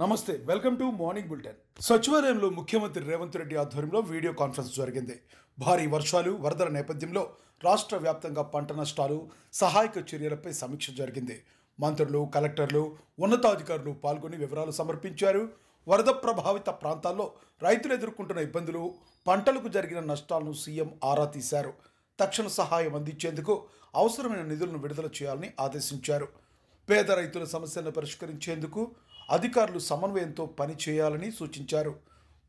నమస్తే welcome to morning bulletin. సచివాలయంలో ముఖ్యమంత్రి రేవంత్ రెడ్డి ఆధ్వర్యంలో వీడియో కాన్ఫరెన్స్ జరిగింది. భారీ వర్షాలు వరదల నేపథ్యంలో రాష్ట్ర వ్యాప్తంగా పంట నష్టాలు సహాయక చర్యలపై సమీక్ష జరిగింది. మంత్రులు, కలెక్టర్లు, ఉన్నతాధికారులు పాల్గొని వివరాలు సమర్పించారు. వరద ప్రభావిత ప్రాంతాల్లో రైతులు ఎదుర్కొంటున్న ఇబ్బందులు, పంటలకు జరిగిన నష్టాలను సీఎం ఆరా తీశారు. తక్షణ సహాయం అందించేందుకు అవసరమైన నిధులను విడుదల చేయాలని ఆదేశించారు. పేద రైతుల సమస్యలను పరిష్కరించేందుకు అధికారులు సమన్వయంతో పనిచేయాలని సూచించారు.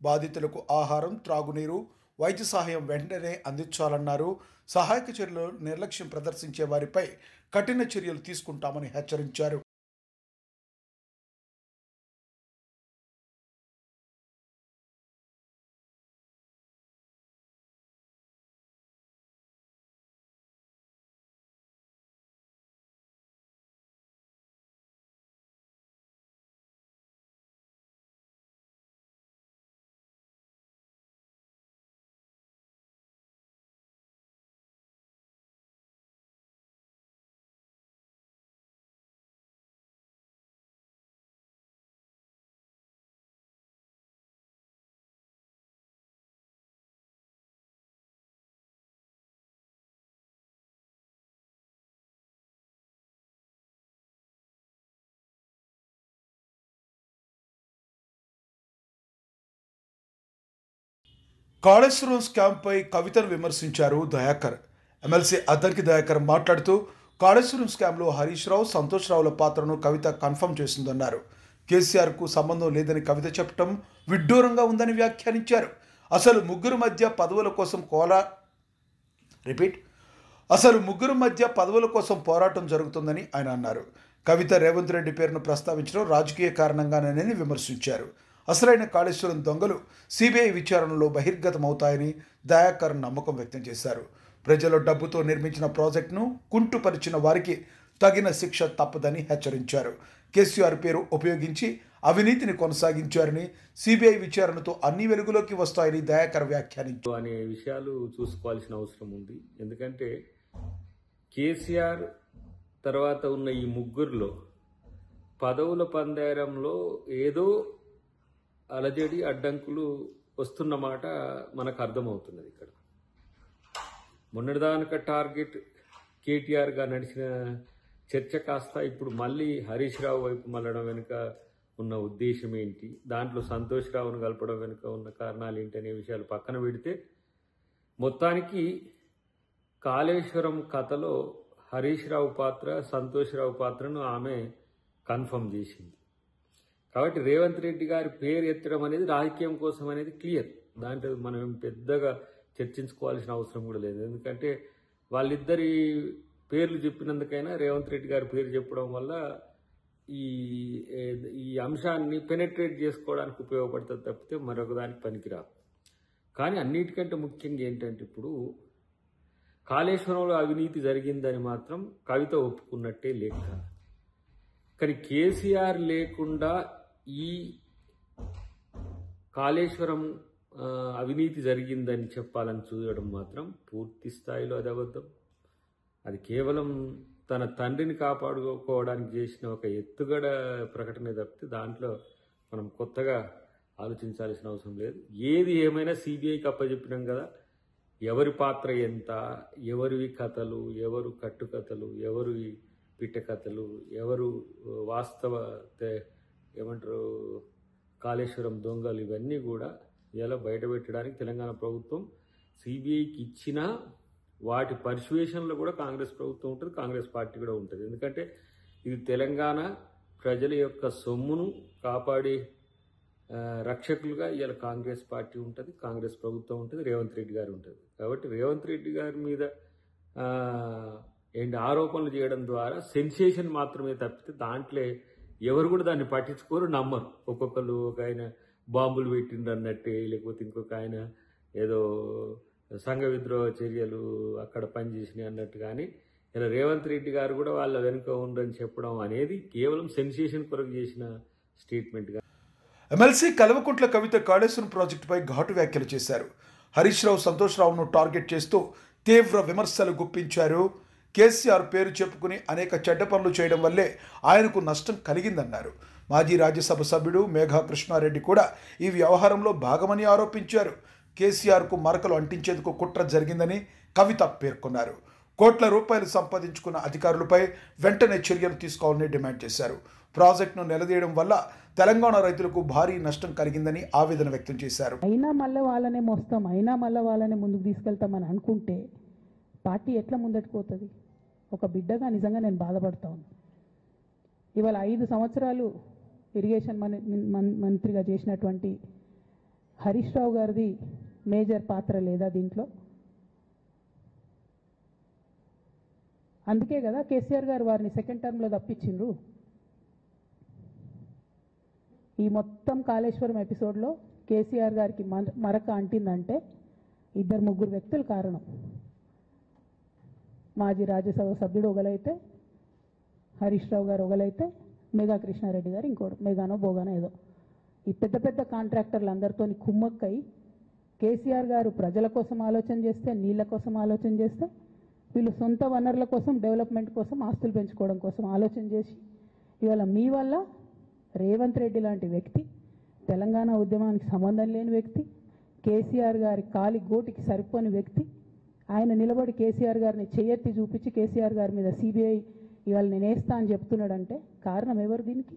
బాధితులకు ఆహారం, త్రాగునీరు, వైద్య సహాయం వెంటనే అందించాలన్నారు. సహాయక చర్యలు నిర్లక్ష్యం ప్రదర్శించే వారిపై కఠిన చర్యలు తీసుకుంటామని హెచ్చరించారు. కాళేశ్వరం స్కామ్పై కవితను విమర్శించారు దయాకర్. ఎమ్మెల్సీ అద్దంకి దయాకర్ మాట్లాడుతూ కాళేశ్వరం స్కామ్లో హరీష్ రావు, సంతోష్ రావుల పాత్రను కవిత కన్ఫర్మ్ చేసిందన్నారు. కేసీఆర్కు సంబంధం లేదని కవిత చెప్పడం విడ్డూరంగా ఉందని వ్యాఖ్యానించారు. అసలు ముగ్గురు మధ్య పదవుల కోసం పోరాటం జరుగుతుందని ఆయన అన్నారు. కవిత రేవంత్ రెడ్డి పేరును ప్రస్తావించడం రాజకీయ కారణంగానే విమర్శించారు. అసలైన కాళేశ్వరం దొంగలు సిబిఐ విచారణలో బహిర్గతమవుతాయని దయాకర్ నమ్మకం వ్యక్తం చేశారు. ప్రజల డబ్బుతో నిర్మించిన ప్రాజెక్టును కుంటుపరిచిన వారికి తగిన శిక్ష తప్పదని హెచ్చరించారు. కేసీఆర్ పేరు ఉపయోగించి అవినీతిని కొనసాగించారని, సిబిఐ విచారణతో అన్ని వెలుగులోకి వస్తాయని దయాకర్ వ్యాఖ్యానించారు. అనే విషయాలు చూసుకోవాల్సిన అవసరం ఉంది. ఎందుకంటే కేసీఆర్ తర్వాత ఉన్న ఈ ముగ్గురులో పదవుల పందేరంలో ఏదో అలజడి, అడ్డంకులు వస్తున్నమాట మనకు అర్థమవుతున్నది. ఇక్కడ మొన్నటిదానిక టార్గెట్ కేటీఆర్గా నడిచిన చర్చ కాస్త ఇప్పుడు మళ్ళీ హరీష్ రావు వైపు మళ్ళడం వెనుక ఉన్న ఉద్దేశం ఏంటి, దాంట్లో సంతోష్ రావును కలపడం వెనుక ఉన్న కారణాలు ఏంటి అనే విషయాలు పక్కన పెడితే, మొత్తానికి కాళేశ్వరం కథలో హరీష్ రావు పాత్ర, సంతోష్ రావు పాత్రను ఆమె కన్ఫర్మ్ చేసింది. కాబట్టి రేవంత్ రెడ్డి గారి పేరు ఎత్తడం అనేది రాజకీయం కోసం అనేది క్లియర్. దాంట్లో మనం పెద్దగా చర్చించుకోవాల్సిన అవసరం కూడా లేదు. ఎందుకంటే వాళ్ళిద్దరి పేర్లు చెప్పినందుకైనా రేవంత్ రెడ్డి గారి పేరు చెప్పడం వల్ల ఈ అంశాన్ని పెనెట్రేట్ చేసుకోవడానికి ఉపయోగపడుతుంది తప్పితే మరొక దానికి పనికిరాదు. కానీ అన్నిటికంటే ముఖ్యంగా ఏంటంటే, ఇప్పుడు కాళేశ్వరంలో అవినీతి జరిగిందని మాత్రం కవిత ఒప్పుకున్నట్టే లెక్క. కానీ కేసీఆర్ లేకుండా ఈ కాళేశ్వరం అవినీతి జరిగిందని చెప్పాలని చూడడం మాత్రం పూర్తి స్థాయిలో అది అబద్ధం. అది కేవలం తన తండ్రిని కాపాడుకోవడానికి చేసిన ఒక ఎత్తుగడ ప్రకటన తప్పితే దాంట్లో మనం కొత్తగా ఆలోచించాల్సిన అవసరం లేదు. ఏది ఏమైనా సిబిఐకి అప్పచెప్పినాం కదా. ఎవరి పాత్ర ఎంత, ఎవరివి కథలు, ఎవరు కట్టుకథలు, ఎవరు పిట్ట కథలు, ఎవరు వాస్తవ ఏమంటారు కాళేశ్వరం దొంగలు, ఇవన్నీ కూడా ఇలా బయటపెట్టడానికి తెలంగాణ ప్రభుత్వం సిబిఐకి ఇచ్చిన వాటి పర్సువేషన్లో కూడా కాంగ్రెస్ ప్రభుత్వం ఉంటుంది, కాంగ్రెస్ పార్టీ కూడా ఉంటుంది. ఎందుకంటే ఇది తెలంగాణ ప్రజల యొక్క సొమ్మును కాపాడే రక్షకులుగా ఇలా కాంగ్రెస్ పార్టీ ఉంటుంది, కాంగ్రెస్ ప్రభుత్వం ఉంటుంది, రేవంత్ రెడ్డి గారు ఉంటుంది. కాబట్టి రేవంత్ రెడ్డి గారి మీద ఆరోపణలు చేయడం ద్వారా సెన్సేషన్ మాత్రమే తప్పితే దాంట్లో ఎవరు కూడా దాన్ని పట్టించుకోరు, నమ్మరు. ఒక్కొక్కరు ఒక ఆయన బాంబులు పెట్టిండ్రు అన్నట్టే, లేకపోతే ఇంకొక ఆయన ఏదో సంఘ విద్రోహ చర్యలు అక్కడ పనిచేసినాయి అన్నట్టు. కానీ ఇలా రేవంత్ రెడ్డి గారు కూడా వాళ్ళ వెనుక ఉందని చెప్పడం అనేది కేవలం సెన్సేషన్ కొరకు చేసిన స్టేట్మెంట్గా. ఎమ్మెల్సీ కల్వకుంట్ల కవిత కాళేశ్వరం ప్రాజెక్టుపై ఘాటు వ్యాఖ్యలు చేశారు. హరీష్ రావు, సంతోష్ రావును టార్గెట్ చేస్తూ తీవ్ర విమర్శలు గుప్పించారు. కేసీఆర్ పేరు చెప్పుకుని అనేక చెడ్డ పనులు చేయడం వల్లే ఆయనకు నష్టం కలిగిందన్నారు. మాజీ రాజ్యసభ సభ్యుడు మేఘా కృష్ణారెడ్డి కూడా ఈ వ్యవహారంలో భాగమని ఆరోపించారు. కేసీఆర్కు మరకలు అంటించేందుకు కుట్ర జరిగిందని కవిత పేర్కొన్నారు. కోట్ల రూపాయలు సంపాదించుకున్న అధికారులపై వెంటనే చర్యలు తీసుకోవాలని డిమాండ్ చేశారు. ప్రాజెక్టును నిలదీయడం వల్ల తెలంగాణ రైతులకు భారీ నష్టం కలిగిందని ఆవేదన వ్యక్తం చేశారు. అయినా మళ్ళీ వాళ్ళనే మోస్తాం, అయినా మళ్ళీ వాళ్ళనే ముందుకు తీసుకెళ్తామని అనుకుంటే పార్టీ ఎట్లా ముందట్టుకుపోతుంది? ఒక బిడ్డగా నిజంగా నేను బాధపడతా ఉన్నాను. ఇవాళ 5 సంవత్సరాలు ఇరిగేషన్ మంత్రిగా చేసినటువంటి హరీష్ రావు గారిది మేజర్ పాత్ర లేదా దీంట్లో? అందుకే కదా కేసీఆర్ గారు వారిని సెకండ్ టర్మ్లో తప్పించిండ్రు. ఈ మొత్తం కాళేశ్వరం ఎపిసోడ్లో కేసీఆర్ గారికి మరక అంటిందంటే 2-3 వ్యక్తులు కారణం. మాజీ రాజ్యసభ సభ్యుడు ఒకలైతే, హరీష్ రావు గారు ఒకలైతే, మేఘా కృష్ణారెడ్డి గారు ఇంకోటి, మేఘానో బోగానో ఏదో. ఈ పెద్ద పెద్ద కాంట్రాక్టర్లు అందరితో కుమ్మక్కై కేసీఆర్ గారు ప్రజల కోసం ఆలోచన చేస్తే, నీళ్ళ కోసం ఆలోచన చేస్తే, వీళ్ళు సొంత వనరుల కోసం, డెవలప్మెంట్ కోసం, ఆస్తులు పెంచుకోవడం కోసం ఆలోచన చేసి ఇవాళ మీ వల్ల రేవంత్ రెడ్డి లాంటి వ్యక్తి, తెలంగాణ ఉద్యమానికి సంబంధం లేని వ్యక్తి, కేసీఆర్ గారి కాలి గోటికి సరిపోని వ్యక్తి, ఆయన నిలబడి కేసీఆర్ గారిని చేయెత్తి చూపించి కేసీఆర్ గారి మీద సిబిఐ ఇవాళ నేను వేస్తా అని చెప్తున్నాడంటే కారణం ఎవరు దీనికి?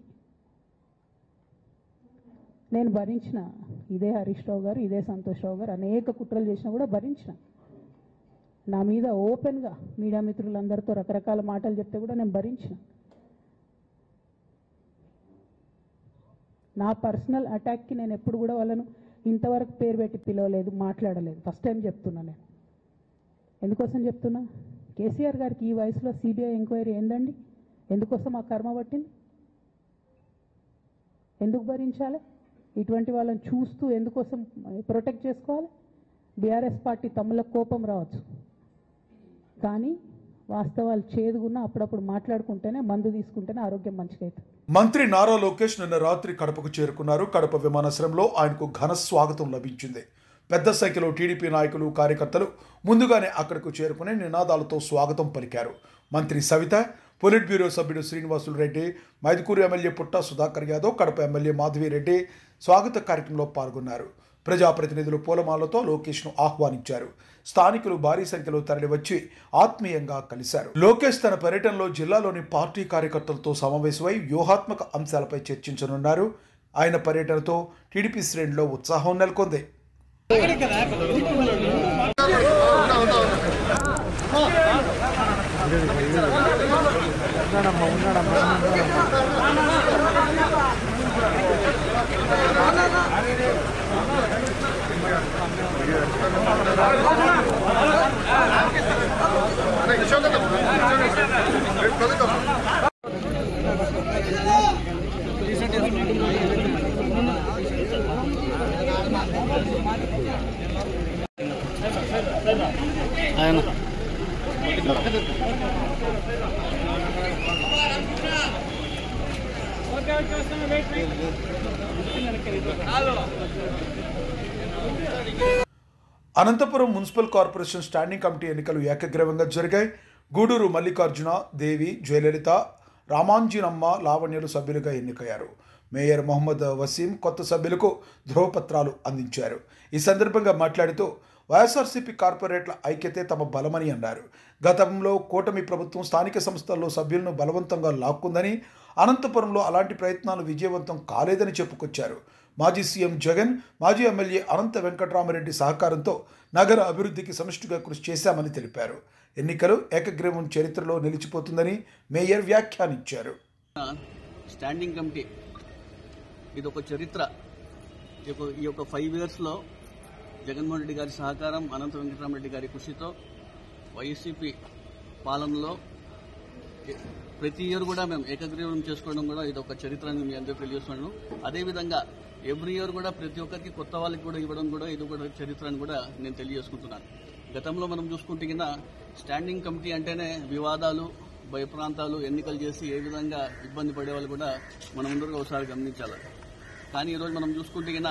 నేను భరించిన, ఇదే హరీష్ రావు గారు, ఇదే సంతోష్ రావు గారు అనేక కుట్రలు చేసినా కూడా భరించిన. నా మీద ఓపెన్గా మీడియా మిత్రులందరితో రకరకాల మాటలు చెప్తే కూడా నేను భరించిన. నా పర్సనల్ అటాక్కి నేను ఎప్పుడు కూడా వాళ్ళను ఇంతవరకు పేరు పెట్టి పిలవలేదు, మాట్లాడలేదు. ఫస్ట్ టైం చెప్తున్నా నేను. ఎందుకోసం చెప్తున్నా? కేసీఆర్ గారికి ఈ వయసులో సిబిఐ ఎంక్వైరీ ఏందండి? ఎందుకోసం ఆ కర్మ పట్టింది? ఎందుకు భరించాలి? ఇటువంటి వాళ్ళని చూస్తూ ఎందుకోసం ప్రొటెక్ట్ చేసుకోవాలి? బీఆర్ఎస్ పార్టీ తమ్ముల కోపం రావచ్చు, కానీ వాస్తవాలు చేదుగున్నా అప్పుడప్పుడు మాట్లాడుకుంటేనే, మందు తీసుకుంటేనే ఆరోగ్యం మంచిగా అవుతుంది. మంత్రి నారా లోకేష్ నిన్న రాత్రి కడపకు చేరుకున్నారు. కడప విమానాశ్రయంలో ఆయనకు ఘన స్వాగతం లభించింది. పెద్ద సంఖ్యలో టీడీపీ నాయకులు, కార్యకర్తలు ముందుగానే అక్కడకు చేరుకుని నినాదాలతో స్వాగతం పలికారు. మంత్రి సవిత, పొలిట్ బ్యూరో సభ్యుడు శ్రీనివాసులు రెడ్డి, మైదుకూరు ఎమ్మెల్యే పుట్ట సుధాకర్ యాదవ్, కడప ఎమ్మెల్యే మాధవిరెడ్డి స్వాగత కార్యక్రమంలో పాల్గొన్నారు. ప్రజాప్రతినిధులు పూలమాలతో లోకేష్ను ఆహ్వానించారు. స్థానికులు భారీ సంఖ్యలో తరలివచ్చి ఆత్మీయంగా కలిశారు. లోకేష్ తన పర్యటనలో జిల్లాలోని పార్టీ కార్యకర్తలతో సమావేశమై వ్యూహాత్మక అంశాలపై చర్చించనున్నారు. ఆయన పర్యటనతో టీడీపీ శ్రేణిలో ఉత్సాహం నెలకొంది. Anantapuram municipal corporation standing committee ఎన్నికలు ఏకగ్రీవంగా జరిగాయి. గూడూరు మల్లికార్జున, దేవి, జయలలిత, రామాంజనమ్మ, లావణ్యలు సభ్యులుగా ఎన్నికయ్యారు. మేయర్ మొహమ్మద్ వసీం కొత్త సభ్యులకు ధ్రువపత్రాలు అందించారు. ఈ సందర్భంగా మాట్లాడుతూ వైఎస్ఆర్సీపీ కార్పొరేట్ల ఐక్యతే తమ బలమని అన్నారు. గతంలో కూటమి ప్రభుత్వం స్థానిక సంస్థల్లో సభ్యులను బలవంతంగా లాక్కుందని, అనంతపురంలో అలాంటి ప్రయత్నాలు విజయవంతం కాలేదని చెప్పుకొచ్చారు. మాజీ సీఎం జగన్, మాజీ ఎమ్మెల్యే అనంత వెంకటరామరెడ్డి సహకారంతో నగర అభివృద్ధికి సమిష్టిగా కృషి చేశామని తెలిపారు. ఎన్నికలు ఏకగ్రీవం చరిత్రలో నిలిచిపోతుందని మేయర్ వ్యాఖ్యానించారు. స్టాండింగ్ కమిటీ ఇది ఒక చరిత్ర. ఈ యొక్క 5 ఇయర్స్లో జగన్మోహన్ రెడ్డి గారి సహకారం, అనంత వెంకటరామరెడ్డి గారి కృషితో వైసీపీ పాలనలో ప్రతి ఇయర్ కూడా మేము ఏకగ్రీవం చేసుకోవడం కూడా ఇది ఒక చరిత్ర అని మీ అందరూ తెలియజేస్తున్నాను. అదేవిధంగా ఎవ్రీ ఇయర్ కూడా ప్రతి ఒక్కరికి కొత్త వాళ్ళకి కూడా ఇవ్వడం కూడా ఇది కూడా చరిత్ర అని కూడా నేను తెలియజేసుకుంటున్నాను. గతంలో మనం చూసుకుంటే కింద స్టాండింగ్ కమిటీ అంటేనే వివాదాలు, భయప్రాంతాలు, ఎన్నికలు చేసి ఏ విధంగా ఇబ్బంది పడేవాళ్ళు కూడా మనం అందరూ ఒకసారి గమనించాలి. కానీ ఈరోజు మనం చూసుకుంటే కింద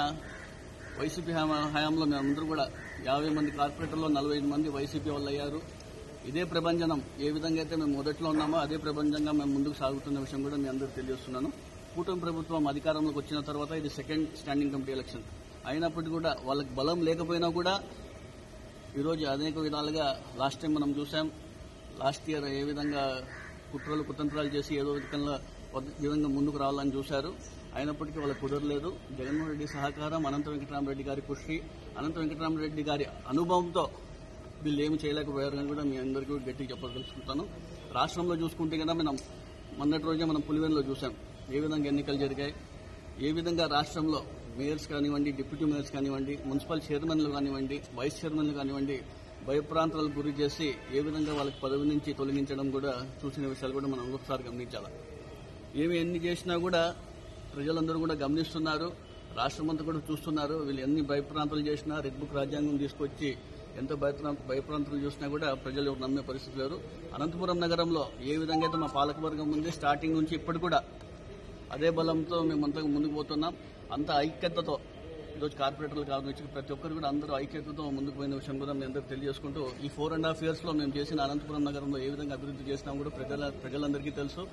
వైసీపీ హయాంలో మేమందరూ కూడా 50 మంది కార్పొరేటర్లో 45 మంది వైసీపీ వాళ్ళు అయ్యారు. ఇదే ప్రభంజనం ఏ విధంగా అయితే మేము మొదట్లో ఉన్నామో అదే ప్రభంజంగా మేము ముందుకు సాగుతున్న విషయం కూడా మీ అందరూ తెలియజేస్తున్నాను. కూటమి ప్రభుత్వం అధికారంలోకి వచ్చిన తర్వాత ఇది సెకండ్ స్టాండింగ్ కమిటీ ఎలక్షన్ అయినప్పటికీ కూడా వాళ్ళకి బలం లేకపోయినా కూడా ఈరోజు అనేక విధాలుగా లాస్ట్ టైం మనం చూసాం. లాస్ట్ ఇయర్ ఏ విధంగా కుతంత్రాలు చేసి ఏదో విధంగా ముందుకు రావాలని చూశారు. అయినప్పటికీ వాళ్ళకి కుదరలేదు. జగన్మోహన్ రెడ్డి సహకారం, అనంత వెంకటరామరెడ్డి గారి కృషి, అనంత వెంకటరామరెడ్డి గారి అనుభవంతో వీళ్ళు ఏమి చేయలేకపోయారు అని కూడా మీ అందరికీ గట్టిగా చెప్పదలుచుకుంటాను. రాష్ట్రంలో చూసుకుంటే కదా మనం మొన్నటి రోజే మనం పులివెందులో చూసాం ఏ విధంగా ఎన్నికలు జరిగాయి, ఏ విధంగా రాష్ట్రంలో మేయర్స్ కానివ్వండి, డిప్యూటీ మేయర్స్ కానివ్వండి, మున్సిపల్ చైర్మన్లు కానివ్వండి, వైస్ చైర్మన్లు కానివ్వండి భయప్రాంతాలకు గురి చేసి ఏ విధంగా వాళ్ళకి పదవి నుంచి తొలగించడం కూడా చూసిన విషయాలు కూడా మనం ఒకసారి గమనించాలి. ఎన్ని చేసినా కూడా ప్రజలందరూ కూడా గమనిస్తున్నారు, రాష్ట్రం అంతా కూడా చూస్తున్నారు. వీళ్ళు ఎన్ని భయప్రాంతాలు చేసినా, రెడ్ బుక్ రాజ్యాంగం తీసుకొచ్చి ఎంత భయప్రాంతాలు చూసినా కూడా ప్రజలు నమ్మే పరిస్థితి లేరు. అనంతపురం నగరంలో ఏ విధంగా అయితే మా పాలకవర్గం ఉంది స్టార్టింగ్ నుంచి ఇప్పటి కూడా అదే బలంతో మేమంతా ముందుకు పోతున్నాం. అంత ఐక్యతతో ఈరోజు కార్పొరేటర్లు కావచ్చు ప్రతి ఒక్కరు కూడా అందరూ ఐక్యతతో ముందుకు పోయిన విషయం కూడా మేము అందరూ తెలియజేసుకుంటూ ఈ 4.5 years మేము చేసిన అనంతపురం నగరంలో ఏ విధంగా అభివృద్ధి చేసినా కూడా ప్రజలందరికీ తెలుసు.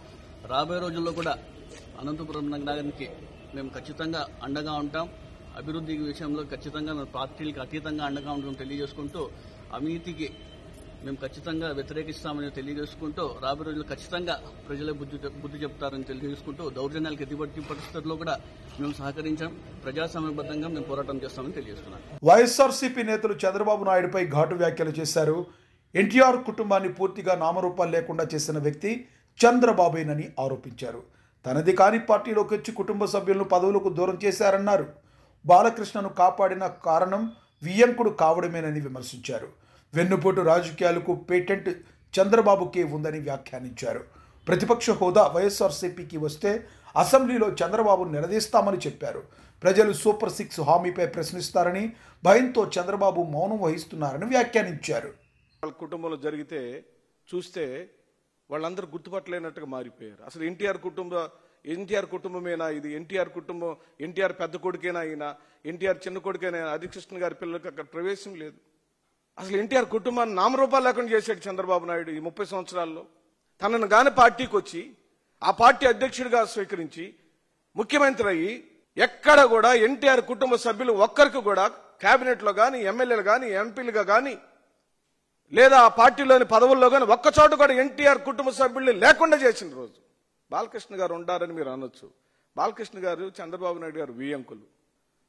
రాబోయే రోజుల్లో కూడా అనంతపురం నగరానికి మేము ఖచ్చితంగా అండగా ఉంటాం. అభివృద్ధి విషయంలో ఖచ్చితంగా పార్టీలకు అతీతంగా అండగా ఉంటాం తెలియజేసుకుంటూ, అవినీతికి మేము ఖచ్చితంగా వ్యతిరేకిస్తామని తెలియజేసుకుంటూ, రాబోయే రోజుల్లో ఖచ్చితంగా ప్రజలే బుద్ధి చెప్తారని తెలియజేసుకుంటూ, దౌర్జన్యాలకు ఎటువంటి పరిస్థితుల్లో కూడా మేము సహకరించాం. ప్రజాస్వామ్యబద్ధంగా మేము పోరాటం చేస్తామని తెలియజేస్తున్నాం. వైఎస్ఆర్సీపీ నేతలు చంద్రబాబు నాయుడుపై ఘాటు వ్యాఖ్యలు చేశారు. ఎన్టీఆర్ కుటుంబాన్ని పూర్తిగా నామరూపాలు లేకుండా చేసిన వ్యక్తి చంద్రబాబేనని ఆరోపించారు. తనది కాని పార్టీలోకి వచ్చి కుటుంబ సభ్యులను పదవులకు దూరం చేశారన్నారు. బాలకృష్ణను కాపాడిన కారణం వియ్యంకుడు కావడమేనని విమర్శించారు. వెన్నుపోటు రాజకీయాలకు పేటెంట్ చంద్రబాబుకే ఉందని వ్యాఖ్యానించారు. ప్రతిపక్ష హోదా వైఎస్ఆర్సీపీకి వస్తే అసెంబ్లీలో చంద్రబాబును నిలదీస్తామని చెప్పారు. ప్రజలు సూపర్ 6 హామీపై ప్రశ్నిస్తారని భయంతో చంద్రబాబు మౌనం వహిస్తున్నారని వ్యాఖ్యానించారు. వాళ్ళ కుటుంబంలో జరిగితే చూస్తే వాళ్ళందరూ గుర్తుపట్టలేనట్టుగా మారిపోయారు. అసలు ఎన్టీఆర్ కుటుంబమేనా ఇది? ఎన్టీఆర్ కుటుంబం, ఎన్టీఆర్ పెద్ద కొడుకేనా అయినా, ఎన్టీఆర్ చిన్న కొడుకేనా? హరికృష్ణ గారి పిల్లలకు అక్కడ ప్రవేశం లేదు. అసలు ఎన్టీఆర్ కుటుంబాన్ని నామరూపాలు లేకుండా చేశాడు చంద్రబాబు నాయుడు ఈ 30 సంవత్సరాల్లో. తనను గాని పార్టీకి వచ్చి ఆ పార్టీ అధ్యక్షుడిగా స్వీకరించి ముఖ్యమంత్రి అయ్యి ఎక్కడ కూడా ఎన్టీఆర్ కుటుంబ సభ్యులు ఒక్కరికి కూడా కేబినెట్లో కానీ, ఎమ్మెల్యేలు కానీ, ఎంపీలుగా కానీ లేదా ఆ పార్టీలోని పదవుల్లో కానీ ఒక్కచోట కూడా ఎన్టీఆర్ కుటుంబ సభ్యుల్ని లేకుండా చేసిన రోజు. బాలకృష్ణ గారు ఉండారని మీరు అనొచ్చు. బాలకృష్ణ గారు చంద్రబాబు నాయుడు గారు వియ్యంకులు.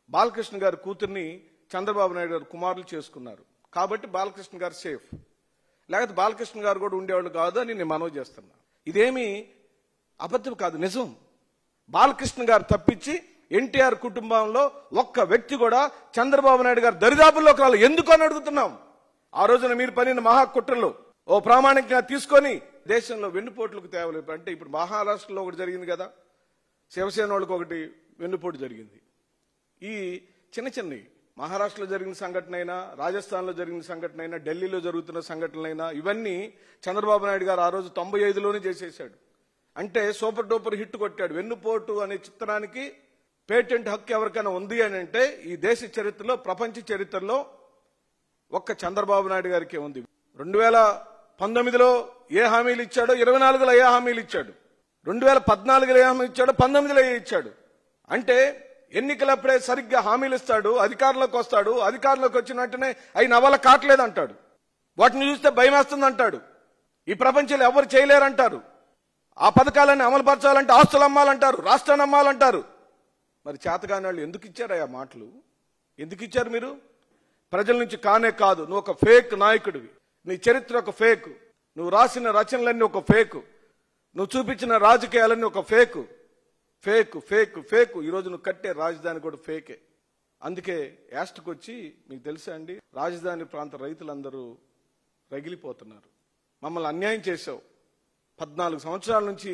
బాలకృష్ణ గారి కూతుర్ని చంద్రబాబు నాయుడు గారు కుమారులు చేసుకున్నారు కాబట్టి బాలకృష్ణ గారు సేఫ్. లేకపోతే బాలకృష్ణ గారు కూడా ఉండేవాళ్ళు కాదు అని నేను మనవి చేస్తున్నా. ఇదేమీ అబద్ధం కాదు, నిజం. బాలకృష్ణ గారు తప్పించి ఎన్టీఆర్ కుటుంబంలో ఒక్క వ్యక్తి కూడా చంద్రబాబు నాయుడు గారు దరిదాపుల్లోకి రాలి. ఎందుకు అని అడుగుతున్నాం. ఆ రోజున మీరు పనిన మహాకుట్రలు ఓ ప్రామాణికంగా తీసుకొని దేశంలో వెన్నుపోట్లకు తేవలేదు. అంటే ఇప్పుడు మహారాష్ట్రలో ఒకటి జరిగింది కదా, శివసేన వాళ్ళకి ఒకటి వెన్నుపోటు జరిగింది. ఈ చిన్నవి మహారాష్ట్రలో జరిగిన సంఘటన అయినా, రాజస్థాన్లో జరిగిన సంఘటన అయినా, ఢిల్లీలో జరుగుతున్న సంఘటనలైనా ఇవన్నీ చంద్రబాబు నాయుడు గారు ఆ రోజు 95లోనే చేసేశాడు. అంటే సూపర్ డూపర్ హిట్ కొట్టాడు. వెన్నుపోటు అనే చిత్రానికి పేటెంట్ హక్కు ఎవరికైనా ఉంది అని అంటే ఈ దేశ చరిత్రలో, ప్రపంచ చరిత్రలో ఒక్క చంద్రబాబు నాయుడు గారికే ఉంది. 2019లో ఏ హామీలు ఇచ్చాడో 24లో ఏ హామీలు ఇచ్చాడు, 2014లో ఏ హామీ ఇచ్చాడో 19లో ఏ ఇచ్చాడు. అంటే ఎన్నికలప్పుడే సరిగ్గా హామీలు ఇస్తాడు, అధికారంలోకి వస్తాడు, అధికారంలోకి వచ్చిన వెంటనే అవి నవల కాట్లేదు అంటాడు, వాటిని చూస్తే భయం వేస్తుంది అంటాడు, ఈ ప్రపంచంలో ఎవరు చేయలేరంటారు, ఆ పథకాలన్నీ అమలుపరచాలంటే ఆస్తులు అమ్మాలంటారు, రాష్ట్రాన్ని అమ్మాలంటారు. మరి చేతగాని వాళ్ళు ఎందుకు ఇచ్చారు ఆ మాటలు? ఎందుకు ఇచ్చారు? మీరు ప్రజల నుంచి కానే కాదు, నువ్వు ఒక ఫేక్ నాయకుడివి, నీ చరిత్ర ఒక ఫేక్, నువ్వు రాసిన రచనలన్నీ ఒక ఫేక్, నువ్వు చూపించిన రాజకీయాలన్నీ ఒక ఫేక్ ఫేక్ ఫేక్ ఫేక్. ఈరోజు నువ్వు కట్టే రాజధాని కూడా ఫేకే. అందుకే యాస్ట్కి వచ్చి మీకు తెలుసా అండి, రాజధాని ప్రాంత రైతులందరూ రగిలిపోతున్నారు. మమ్మల్ని అన్యాయం చేశావు, 14 సంవత్సరాల నుంచి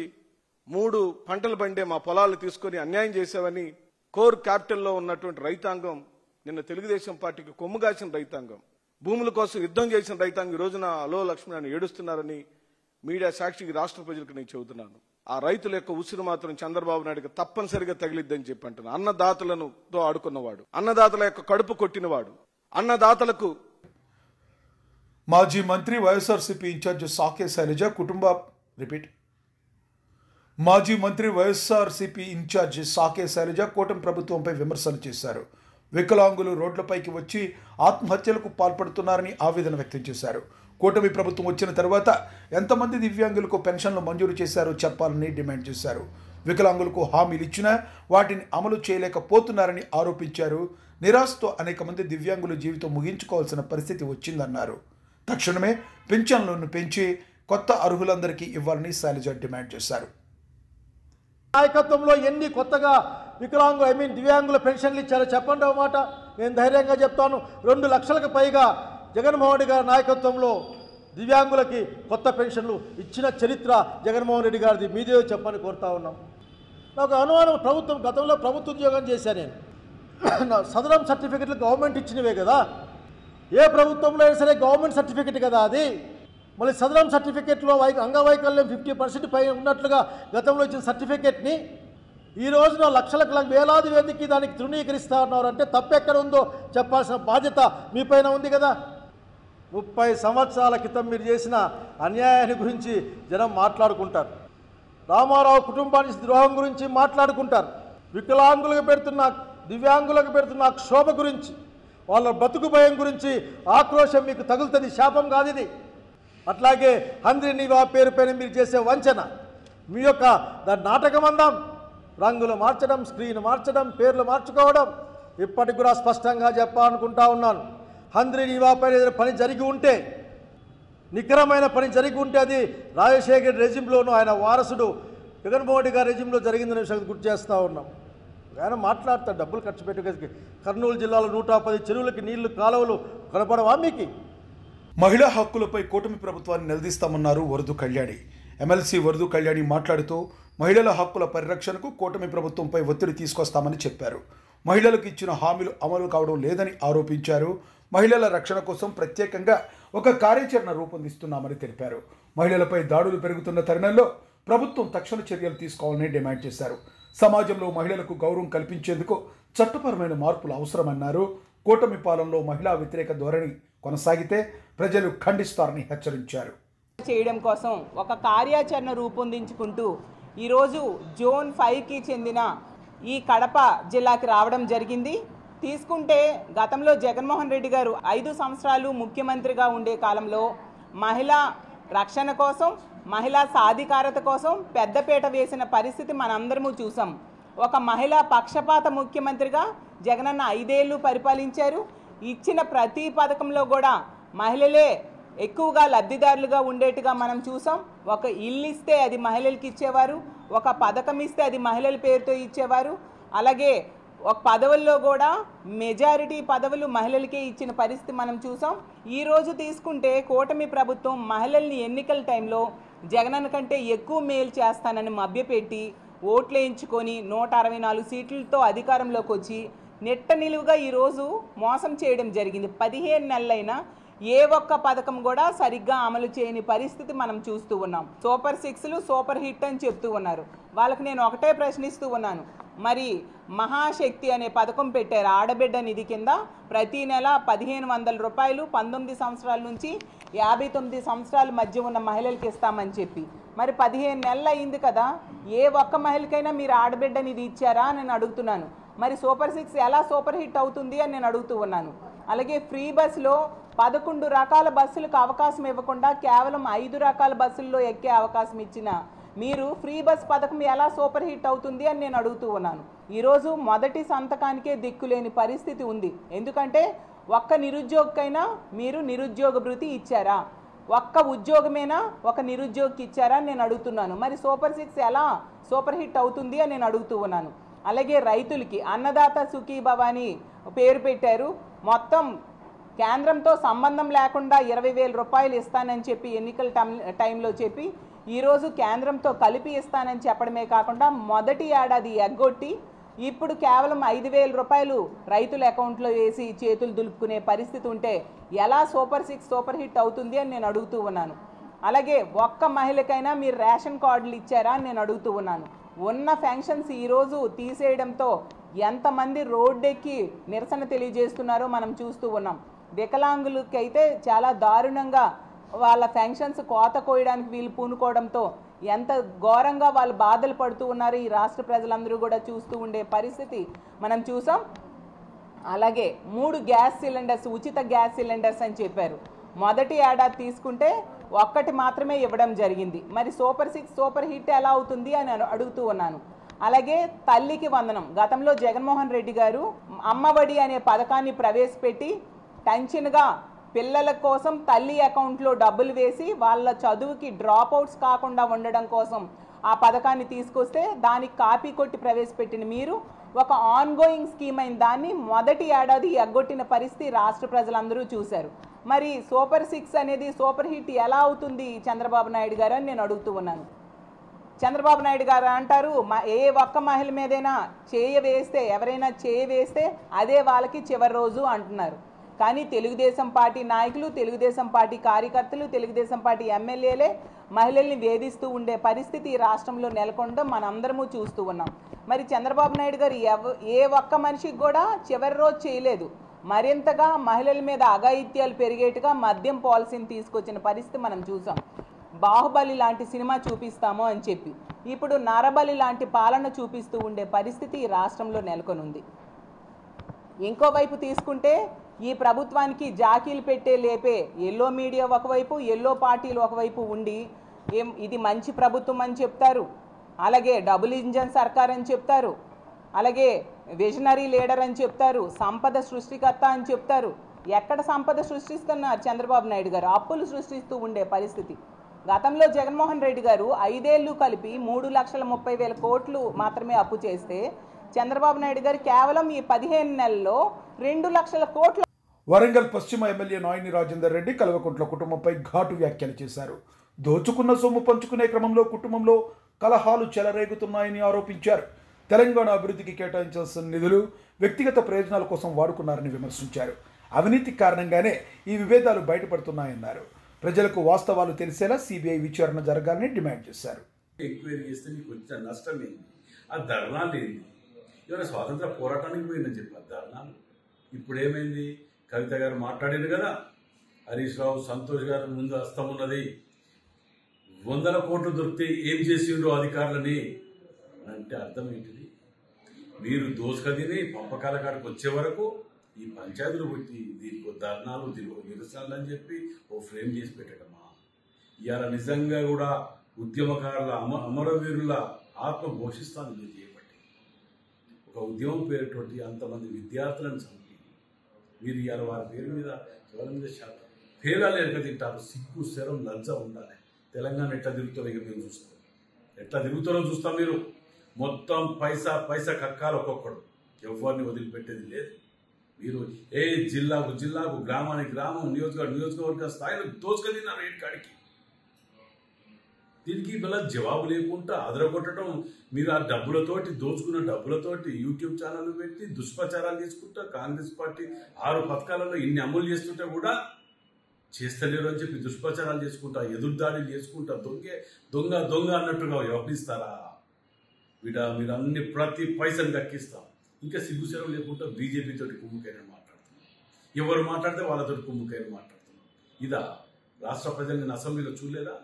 3 పంటలు పండే మా పొలాలు తీసుకొని అన్యాయం చేశావని కోర్ క్యాపిటల్లో ఉన్నటువంటి రైతాంగం, నిన్న తెలుగుదేశం పార్టీకి కొమ్ముగాసిన రైతాంగం, భూముల కోసం యుద్ధం చేసిన రైతాంగం ఈ రోజున అలో లక్ష్మణ్ ఏడుస్తున్నారని మీడియా సాక్షికి రాష్ట్ర ప్రజలకు నేను చెబుతున్నాను. ఆ రైతుల యొక్క ఉసురు మాత్రం చంద్రబాబు నాయుడుకి తప్పనిసరిగా తగిలిద్దని చెప్పి అంటున్నాను. అన్నదాతలను ఆడుకున్నవాడు, అన్నదాతల యొక్క కడుపు కొట్టినవాడు, అన్నదాతలకు. మాజీ మంత్రి వైఎస్ఆర్సీపీ ఇన్ఛార్జ్ సాకే శైలజ మాజీ మంత్రి వైఎస్ఆర్సీపీ ఇన్ఛార్జి సాకే శైలజ కూటమి ప్రభుత్వంపై విమర్శలు చేశారు. వికలాంగులు రోడ్లపైకి వచ్చి ఆత్మహత్యలకు పాల్పడుతున్నారని ఆవేదన వ్యక్తం చేశారు. కూటమి ప్రభుత్వం వచ్చిన తర్వాత ఎంతమంది దివ్యాంగులకు పెన్షన్లు మంజూరు చేశారో చెప్పాలని డిమాండ్ చేశారు. వికలాంగులకు హామీలు ఇచ్చినా వాటిని అమలు చేయలేకపోతున్నారని ఆరోపించారు. నిరాశతో అనేక మంది దివ్యాంగుల జీవితం ముగించుకోవాల్సిన పరిస్థితి వచ్చిందన్నారు. తక్షణమే పెన్షన్లను పెంచి కొత్త అర్హులందరికీ ఇవ్వాలని శైలజ డిమాండ్ చేశారు. నాయకత్వంలో ఎన్ని కొత్తగా దివ్యాంగుల పెన్షన్లు ఇచ్చారో చెప్పండి ఒక మాట. నేను ధైర్యంగా చెప్తాను, 2 లక్షలకు పైగా జగన్మోహన్ రెడ్డి గారి నాయకత్వంలో దివ్యాంగులకి కొత్త పెన్షన్లు ఇచ్చిన చరిత్ర జగన్మోహన్ రెడ్డి గారిది. మీదే చెప్పని కోరుతా ఉన్నాం. నాకు అనుమానం, గతంలో ప్రభుత్వ ఉద్యోగం చేశాను నేను. సదరం సర్టిఫికెట్లు గవర్నమెంట్ ఇచ్చినవే కదా, ఏ ప్రభుత్వంలో అయినా సరే గవర్నమెంట్ సర్టిఫికెట్ కదా అది. మళ్ళీ సదరం సర్టిఫికెట్లో అంగవైకల్యం 50% పై ఉన్నట్లుగా గతంలో ఇచ్చిన సర్టిఫికెట్ని ఈ రోజున లక్షలకు వేలాది మందికి దానికి తృణీకరిస్తా ఉన్నారంటే తప్పెక్కడ ఉందో చెప్పాల్సిన బాధ్యత మీ పైన ఉంది కదా. 30 సంవత్సరాల క్రితం మీరు చేసిన అన్యాయాన్ని గురించి జనం మాట్లాడుకుంటారు. రామారావు కుటుంబానికి ద్రోహం గురించి మాట్లాడుకుంటారు. వికలాంగులకు పెడుతున్న దివ్యాంగులకు పెడుతున్న క్షోభ గురించి, వాళ్ళ బతుకు భయం గురించి ఆక్రోశం మీకు తగులుతుంది. శాపం కాదు ఇది. అట్లాగే హంద్రి నీవా పేరు పైన మీరు చేసే వంచన, మీ యొక్క దాని నాటకం అందాం, రంగులు మార్చడం, స్క్రీన్ మార్చడం, పేర్లు మార్చుకోవడం, ఇప్పటికి కూడా స్పష్టంగా చెప్పాలనుకుంటా ఉన్నాను. హంద్రి నీవా పైన ఏదైనా పని జరిగి ఉంటే, నికరమైన పని జరిగి ఉంటే అది రాజశేఖర్ రెజిమ్లోనూ ఆయన వారసుడు జగన్మోహన్ రెడ్డి గారి రెజిమ్లో జరిగిందనే విషయం గుర్తు చేస్తూ ఉన్నాం. ఆయన మాట్లాడతాడు, డబ్బులు ఖర్చు పెట్టుకు కర్నూలు జిల్లాలో 110 చెరువులకి నీళ్లు కాలువలు కనపడవా మీకు? మహిళా హక్కులపై కూటమి ప్రభుత్వాన్ని నిలదీస్తామన్నారు వరదు కళ్యాణి. ఎమ్మెల్సీ వరదు కళ్యాణి మాట్లాడుతూ మహిళల హక్కుల పరిరక్షణకు కూటమి ప్రభుత్వంపై ఒత్తిడి తీసుకొస్తామని చెప్పారు. మహిళలకు ఇచ్చిన హామీలు అమలు కావడం లేదని ఆరోపించారు. మహిళల రక్షణ కోసం ప్రత్యేకంగా ఒక కార్యాచరణ రూపొందిస్తున్నామని తెలిపారు. మహిళలపై దాడులు పెరుగుతున్న తరుణంలో ప్రభుత్వం తక్షణ చర్యలు తీసుకోవాలని డిమాండ్ చేశారు. సమాజంలో మహిళలకు గౌరవం కల్పించేందుకు చట్టపరమైన మార్పులు అవసరమన్నారు. కూటమి పాలనలో మహిళా వ్యతిరేక ధోరణి కొనసాగితే ప్రజలు ఖండిస్తారని హెచ్చరించారు. చేయడం కోసం ఒక కార్యాచరణ రూపొందించుకుంటూ ఈరోజు జోన్ 5కి చెందిన ఈ కడప జిల్లాకి రావడం జరిగింది. తీసుకుంటే గతంలో జగన్మోహన్ రెడ్డి గారు 5 సంవత్సరాలు ముఖ్యమంత్రిగా ఉండే కాలంలో మహిళా రక్షణ కోసం, మహిళా సాధికారత కోసం పెద్దపీట వేసిన పరిస్థితి మనందరము చూసాం. ఒక మహిళా పక్షపాత ముఖ్యమంత్రిగా జగనన్న 5 ఏళ్ళు పరిపాలించారు. ఇచ్చిన ప్రతి పథకంలో కూడా మహిళలే ఎక్కువగా లబ్ధిదారులుగా ఉండేట్టుగా మనం చూసాం. ఒక ఇల్లు ఇస్తే అది మహిళలకి ఇచ్చేవారు, ఒక పథకం ఇస్తే అది మహిళల పేరుతో ఇచ్చేవారు. అలాగే ఒక పదవుల్లో కూడా మెజారిటీ పదవులు మహిళలకే ఇచ్చిన పరిస్థితి మనం చూసాం. ఈరోజు తీసుకుంటే కూటమి ప్రభుత్వం మహిళల్ని ఎన్నికల టైంలో జగనన్న కంటే ఎక్కువ మేలు చేస్తానని మభ్యపెట్టి ఓట్లు వేయించుకొని 164 సీట్లతో అధికారంలోకి వచ్చి నెట్ట నిలువుగా ఈరోజు మోసం చేయడం జరిగింది. 15 నెలలైనా ఏ ఒక్క పథకం కూడా సరిగ్గా అమలు చేయని పరిస్థితి మనం చూస్తూ ఉన్నాం. సూపర్ 6లు సూపర్ హిట్ అని చెప్తూ ఉన్నారు. వాళ్ళకి నేను ఒకటే ప్రశ్నిస్తూ ఉన్నాను, మరి మహాశక్తి అనే పథకం పెట్టారు. ఆడబిడ్డ నిధి కింద ప్రతి నెల 1500 రూపాయలు 19 సంవత్సరాల నుంచి 59 సంవత్సరాల మధ్య ఉన్న మహిళలకి ఇస్తామని చెప్పి, మరి 15 నెలలు అయింది కదా, ఏ ఒక్క మహిళకైనా మీరు ఆడబిడ్డ నిధి ఇచ్చారా అని నేను అడుగుతున్నాను. మరి సూపర్ 6 ఎలా సూపర్ హిట్ అవుతుంది అని నేను అడుగుతూ ఉన్నాను. అలాగే ఫ్రీ బస్సులో 11 రకాల బస్సులకు అవకాశం ఇవ్వకుండా కేవలం 5 రకాల బస్సుల్లో ఎక్కే అవకాశం ఇచ్చిన మీరు ఫ్రీ బస్ పథకం ఎలా సూపర్ హిట్ అవుతుంది అని నేను అడుగుతూ ఉన్నాను. ఈరోజు మొదటి సంతకానికే దిక్కులేని పరిస్థితి ఉంది. ఎందుకంటే ఒక్క నిరుద్యోగికైనా మీరు నిరుద్యోగ భృతి ఇచ్చారా? ఒక్క ఉద్యోగమేనా ఒక నిరుద్యోగికి ఇచ్చారా అని నేను అడుగుతున్నాను. మరి సూపర్ 6 ఎలా సూపర్ హిట్ అవుతుంది అని నేను అడుగుతూ ఉన్నాను. అలాగే రైతులకి అన్నదాత సుఖీభవ అని పేరు పెట్టారు. మొత్తం కేంద్రంతో సంబంధం లేకుండా 20,000 రూపాయలు ఇస్తానని చెప్పి ఎన్నికల టైంలో చెప్పి ఈరోజు కేంద్రంతో కలిపి ఇస్తానని చెప్పడమే కాకుండా మొదటి ఏడాది ఎగ్గొట్టి ఇప్పుడు కేవలం 5,000 రూపాయలు రైతుల అకౌంట్లో వేసి చేతులు దులుపుకునే పరిస్థితి ఉంటే ఎలా సూపర్ 6 సూపర్ హిట్ అవుతుంది అని నేను అడుగుతూ ఉన్నాను. అలాగే ఒక్క మహిళకైనా మీరు రేషన్ కార్డులు ఇచ్చారా అని నేను అడుగుతూ ఉన్నాను. ఉన్న ఫంక్షన్స్ ఈరోజు తీసేయడంతో ఎంతమంది రోడ్డెక్కి నిరసన తెలియజేస్తున్నారో మనం చూస్తూ ఉన్నాం. వికలాంగులకైతే చాలా దారుణంగా వాళ్ళ ఫంక్షన్స్ కోత కోయడానికి వీళ్ళు పూనుకోవడంతో ఎంత ఘోరంగా వాళ్ళు బాధలు పడుతూ ఉన్నారు ఈ రాష్ట్ర ప్రజలందరూ కూడా చూస్తూ ఉండే పరిస్థితి మనం చూసాం. అలాగే 3 గ్యాస్ సిలిండర్స్, ఉచిత గ్యాస్ సిలిండర్స్ అని చెప్పారు. మొదటి ఏడాది తీసుకుంటే ఒక్కటి మాత్రమే ఇవ్వడం జరిగింది. మరి సూపర్ 6 సూపర్ హిట్ ఎలా అవుతుంది అని అడుగుతూ ఉన్నాను. అలాగే తల్లికి వందనం, గతంలో జగన్మోహన్ రెడ్డి గారు అమ్మఒడి అనే పథకాన్ని ప్రవేశపెట్టి టెన్షన్గా పిల్లల కోసం తల్లి అకౌంట్లో డబ్బులు వేసి వాళ్ళ చదువుకి డ్రాప్ అవుట్స్ కాకుండా ఉండడం కోసం ఆ పథకాన్ని తీసుకొస్తే దానికి కాపీ కొట్టి ప్రవేశపెట్టిన మీరు ఒక ఆన్గోయింగ్ స్కీమ్ అయిన దాన్ని మొదటి ఏడాది ఎగ్గొట్టిన పరిస్థితి రాష్ట్ర ప్రజలందరూ చూశారు. మరి సూపర్ 6 అనేది సూపర్ హిట్ ఎలా అవుతుంది చంద్రబాబు నాయుడు గారు అని నేను అడుగుతూ ఉన్నాను. చంద్రబాబు నాయుడు గారు అంటారు ఏ ఒక్క మహిళ మీదైనా ఎవరైనా చేయి వేస్తే అదే వాళ్ళకి చివరి రోజు అంటున్నారు. కానీ తెలుగుదేశం పార్టీ నాయకులు, తెలుగుదేశం పార్టీ కార్యకర్తలు, తెలుగుదేశం పార్టీ ఎమ్మెల్యేలే మహిళల్ని వేధిస్తూ ఉండే పరిస్థితి రాష్ట్రంలో నెలకొనడం మనందరము చూస్తూ ఉన్నాం. మరి చంద్రబాబు నాయుడు గారు ఏ ఒక్క మనిషికి కూడా చివరి రోజు చేయలేదు. మరింతగా మహిళల మీద అఘాయిత్యాలు పెరిగేట్టుగా మద్యం పాలసీని తీసుకొచ్చిన పరిస్థితి మనం చూసాం. బాహుబలి లాంటి సినిమా చూపిస్తాము అని చెప్పి ఇప్పుడు నరబలి లాంటి పాలన చూపిస్తూ ఉండే పరిస్థితి ఈ రాష్ట్రంలో నెలకొనుంది. ఇంకోవైపు తీసుకుంటే ఈ ప్రభుత్వానికి జాకీలు పెట్టే లేపే ఎల్లో మీడియా ఒకవైపు, ఎల్లో పార్టీలు ఒకవైపు ఉండి ఇది మంచి ప్రభుత్వం అని చెప్తారు, అలాగే డబుల్ ఇంజన్ సర్కార్ అని చెప్తారు, అలాగే విజనరీ లీడర్ అని చెప్తారు, సంపద సృష్టికర్త అని చెప్తారు. ఎక్కడ సంపద సృష్టిస్తున్నారు చంద్రబాబు నాయుడు గారు? అప్పులు సృష్టిస్తూ ఉండే పరిస్థితి. గతంలో జగన్మోహన్ రెడ్డి గారు 5 ఏళ్ళు కలిపి 3,30,000 కోట్లు మాత్రమే అప్పు చేస్తే చంద్రబాబు నాయుడు గారు కేవలం ఈ 15 నెలల్లో 2 లక్షల కోట్లు. వరంగల్ పశ్చిమ ఎమ్మెల్యే నాయని రాజేందర్ రెడ్డి కల్వకుంట్ల కుటుంబంపై ఘాటు వ్యాఖ్యలు చేశారు. దోచుకున్న సొమ్ము పంచుకునే క్రమంలో కుటుంబంలో కలహాలు చెలరేగుతున్నాయని ఆరోపించారు. తెలంగాణ అభివృద్ధికి కేటాయించాల్సిన నిధులు వ్యక్తిగత ప్రయోజనాల కోసం వాడుకున్నారని విమర్శించారు. అవినీతి కారణంగానే ఈ విభేదాలు బయటపడుతున్నాయన్నారు. ప్రజలకు వాస్తవాలు తెలిసేలా సిబిఐ విచారణ జరగాలని డిమాండ్ చేశారు. ఎంక్వైరీ చేస్తే మీకు వచ్చిన నష్టం ఏంటి? ఆ ధర్నాలు ఏంటి? ఇవాళ స్వాతంత్ర పోరాటానికి పోయిందని చెప్పారు ధర్నాలు. ఇప్పుడు ఏమైంది? కవిత గారు మాట్లాడారు కదా, హరీష్ రావు, సంతోష్ గారు ముందు హస్తం ఉన్నది, 100 కోట్లు దొరికితే ఏం చేసిండ్రో అధికారులని అంటే అర్థం ఏంటిది? మీరు దోసుకదిని పంపకాల కాడికి వచ్చే వరకు ఈ పంచాయతీలు పెట్టి దీనికి ధర్నాలు, దీనికి నిరసనలు అని చెప్పి ఓ ఫ్రేమ్ చేసి పెట్టడమా? ఇవాళ నిజంగా కూడా ఉద్యమకారుల అమరవీరుల ఆత్మ పోషిస్తాను మీరు చేయబట్టి. ఒక ఉద్యమం పేరుతోటి అంతమంది విద్యార్థులను చంపి మీరు ఇవాళ వారి పేరు మీద ఎవరి మీద పేలాలు ఎరగ తింటారు. సిగ్గు, శరం, లజ్జ ఉండాలి. తెలంగాణ ఎట్లా తిరుగుతారో ఇక మేము చూస్తాం. ఎట్లా తిరుగుతారో చూస్తాం. మీరు మొత్తం పైసా కక్కాలి ఒక్కొక్కడు, ఎవరిని వదిలిపెట్టేది లేదు. మీరు ఏ జిల్లాకు గ్రామానికి గ్రామం, నియోజకవర్గ స్థాయిలో దోచుకొని రేట్ కాడికి. దీనికి మళ్ళీ జవాబు లేకుండా అదరగొట్టడం. మీరు ఆ డబ్బులతోటి, దోచుకున్న డబ్బులతోటి యూట్యూబ్ ఛానల్ పెట్టి దుష్ప్రచారాలు చేసుకుంటా కాంగ్రెస్ పార్టీ 6 పథకాలలో ఇన్ని అమలు చేస్తుంటే కూడా చేస్తలేరు అని చెప్పి దుష్ప్రచారాలు చేసుకుంటా, ఎదురుదాడులు చేసుకుంటా, దొంగ అన్నట్టుగా వ్యవహరిస్తారా? మీరు అన్ని ప్రతి పైసలు దక్కిస్తాం. ఇంకా సిగ్గుశరం లేకుండా బీజేపీ తోటి కుమ్ముకైనా మాట్లాడుతున్నాం. ఎవరు మాట్లాడితే వాళ్ళతో కుమ్ముకైనా మాట్లాడుతున్నాం. ఇదా రాష్ట్ర ప్రజల్ని అసెంబ్లీలో చూడలేదా?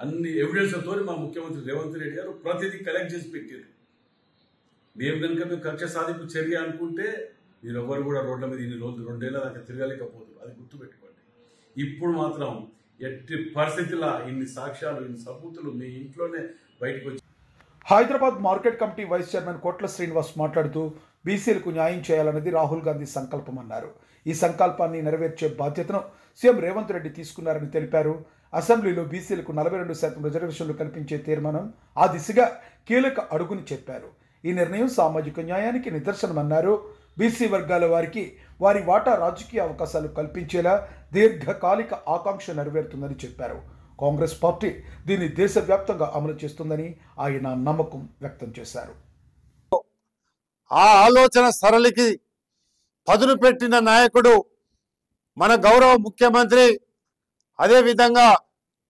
అన్ని ఎవిడెన్స్లతో మా ముఖ్యమంత్రి రేవంత్ రెడ్డి గారు ప్రతిదీ కలెక్ట్ చేసి పెట్టారు. మేము కక్ష సాధింపు చర్య అనుకుంటే మీరు ఎవరు కూడా రోడ్ల మీద ఇన్ని రోజులు 2 ఏళ్ల దాకా తిరగలేకపోతున్నారు. అది గుర్తుపెట్టుకోండి. ఇప్పుడు మాత్రం ఎట్టి పరిస్థితుల్లో ఇన్ని సాక్ష్యాలు, ఇన్ని సబూతులు మీ ఇంట్లోనే బయటకు వచ్చి. Hyderabad market committee vice chairman Kotla Srinivas మాట్లాడుతూ బీసీలకు న్యాయం చేయాలన్నది రాహుల్ గాంధీ సంకల్పమన్నారు. ఈ సంకల్పాన్ని నెరవేర్చే బాధ్యతను సీఎం రేవంత్ రెడ్డి తీసుకున్నారని తెలిపారు. అసెంబ్లీలో బీసీలకు 42% రిజర్వేషన్లు కల్పించే తీర్మానం ఆ దిశగా కీలక అడుగుని చెప్పారు. ఈ నిర్ణయం సామాజిక న్యాయానికి నిదర్శనమన్నారు. బీసీ వర్గాల వారికి వారి వాటా రాజకీయ అవకాశాలు కల్పించేలా దీర్ఘకాలిక ఆకాంక్ష నెరవేరుతుందని చెప్పారు. కాంగ్రెస్ పార్టీ దీన్ని దేశవ్యాప్తంగా అమలు చేస్తుందని ఆయన నమ్మకం వ్యక్తం చేశారు. ఆ ఆలోచన సరళికి పదును పెట్టిన నాయకుడు మన గౌరవ ముఖ్యమంత్రి, అదేవిధంగా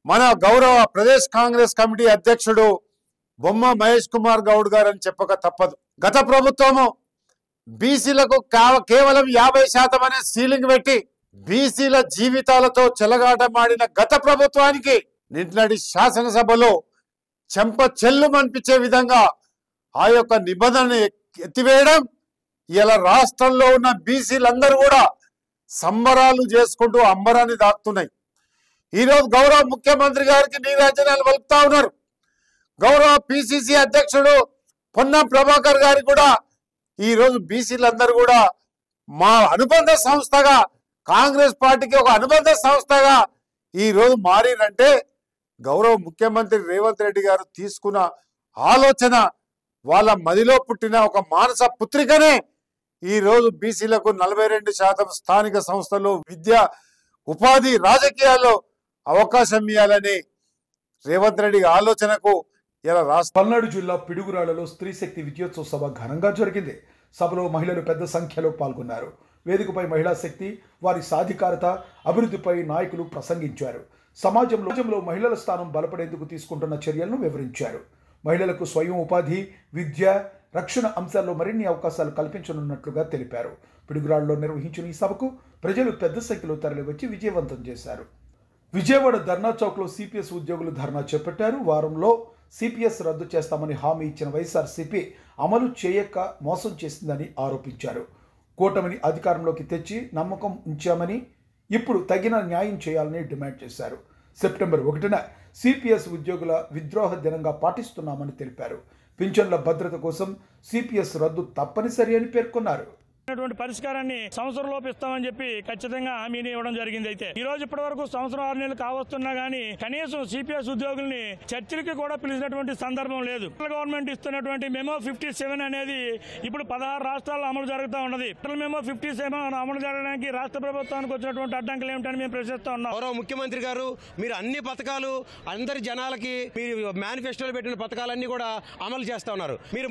మన గౌరవ ప్రదేశ్ కాంగ్రెస్ కమిటీ అధ్యక్షుడు బొమ్మ మహేష్ కుమార్ గౌడ్ గారు అని చెప్పక తప్పదు. గత ప్రభుత్వము బీసీలకు కేవలం 50% అనే సీలింగ్ పెట్టి బీసీల జీవితాలతో చెలగాటమాడిన గత ప్రభుత్వానికి నిన్నటి శాసనసభలో చెంప చెల్లుమనిపించే విధంగా ఆ యొక్క నిబంధనని ఎత్తివేయడం ఇలా రాష్ట్రంలో ఉన్న బీసీలందరూ కూడా సంబరాలు చేసుకుంటూ అంబరాన్ని దాక్కుతున్నాయి. ఈరోజు గౌరవ ముఖ్యమంత్రి గారికి నీరాజనాలు వలుపుతా ఉన్నారు. గౌరవ పిసిసి అధ్యక్షుడు పొన్నం ప్రభాకర్ గారికి కూడా ఈరోజు బీసీలందరూ కూడా మా అనుబంధ సంస్థగా, కాంగ్రెస్ పార్టీకి ఒక అనుబంధ సంస్థగా ఈరోజు మారినంటే గౌరవ ముఖ్యమంత్రి రేవంత్ రెడ్డి గారు తీసుకున్న ఆలోచన, వాళ్ళ మదిలో పుట్టిన ఒక మానస పుత్రికనే ఈరోజు బీసీలకు 42% స్థానిక సంస్థల్లో విద్య, ఉపాధి, రాజకీయాల్లో అవకాశం ఇవ్వాలని రేవంత్ రెడ్డి ఆలోచనకు ఇలా పల్నాడు జిల్లా పిడుగురాళ్లలో స్త్రీ శక్తి విజయోత్సవ సభ ఘనంగా జరిగింది. సభలో మహిళలు పెద్ద సంఖ్యలో పాల్గొన్నారు. వేదికపై మహిళా శక్తి, వారి సాధికారత, అభివృద్ధిపై నాయకులు ప్రసంగించారు. సమాజంలో మహిళల స్థానం బలపడేందుకు తీసుకుంటున్న చర్యలను వివరించారు. మహిళలకు స్వయం ఉపాధి, విద్య, రక్షణ అంశాల్లో మరిన్ని అవకాశాలు కల్పించనున్నట్లుగా తెలిపారు. పిడుగురాళ్లలో నిర్వహించిన ఈ సభకు ప్రజలు పెద్ద సంఖ్యలో తరలివచ్చి విజయవంతం చేశారు. విజయవాడ ధర్నా చౌక్లో సిపిఎస్ ఉద్యోగులు ధర్నా చేపట్టారు. వారంలో సిపిఎస్ రద్దు చేస్తామని హామీ ఇచ్చిన వైఎస్ఆర్సీపీ అమలు చేయక మోసం చేసిందని ఆరోపించారు. కూటమిని అధికారంలోకి తెచ్చి నమ్మకం ఉంచామని, ఇప్పుడు తగిన న్యాయం చేయాలని డిమాండ్ చేశారు. సెప్టెంబర్ 1న సిపిఎస్ ఉద్యోగుల విద్రోహ దినంగా పాటిస్తున్నామని తెలిపారు. పింఛన్ల భద్రత కోసం సిపిఎస్ రద్దు తప్పనిసరి అని పేర్కొన్నారు. పరిష్కారాన్ని సంవత్సరం లోపు ఇస్తామని చెప్పి ఖచ్చితంగా హామీని ఇవ్వడం జరిగింది. అయితే ఈ రోజు ఇప్పటి వరకు సంవత్సరం 6 నెలలు కావస్తున్నా గానీ కనీసం సిపిఎస్ ఉద్యోగుల్ని చర్చలకి కూడా పిలిచినటువంటి సందర్భం లేదు. గవర్నమెంట్ ఇస్తున్నటువంటి మెమో 57 అనేది ఇప్పుడు 16 రాష్ట్రాల్లో అమలు జరుగుతూ ఉన్నది. మెమో 57 అమలు జరగడానికి రాష్ట్ర ప్రభుత్వానికి వచ్చినటువంటి అడ్డంకులు ఏమిటని మేము ప్రశ్నిస్తా ఉన్నాం. గౌరవ ముఖ్యమంత్రి గారు, మీరు అన్ని పథకాలు అందరి జనాలకి మీరు మేనిఫెస్టోలో పెట్టిన పథకాలన్నీ కూడా అమలు చేస్తా ఉన్నారు. మీరు